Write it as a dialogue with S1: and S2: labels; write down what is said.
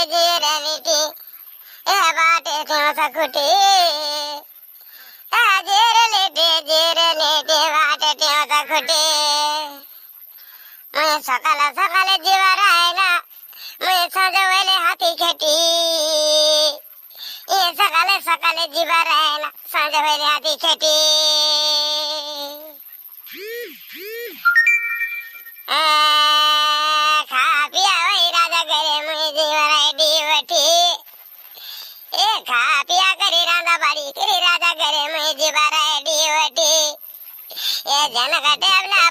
S1: जीरलिटी ए बाटे क्यों सकुटी जीरलिटी बाटे क्यों सकुटी मैं सकाळ सकाळ जीवा राहिला मैं सजवले हाती खेटी ये सकाळ सकाळ जीवा राहिला सजवले हाती खेटी खा पिया वही राजा करे मैं जीवा रायडी वठी ए खा पिया करी रांधा बाड़ी करी राजा करे मैं जीवा रायडी वठी ए जनक टेबला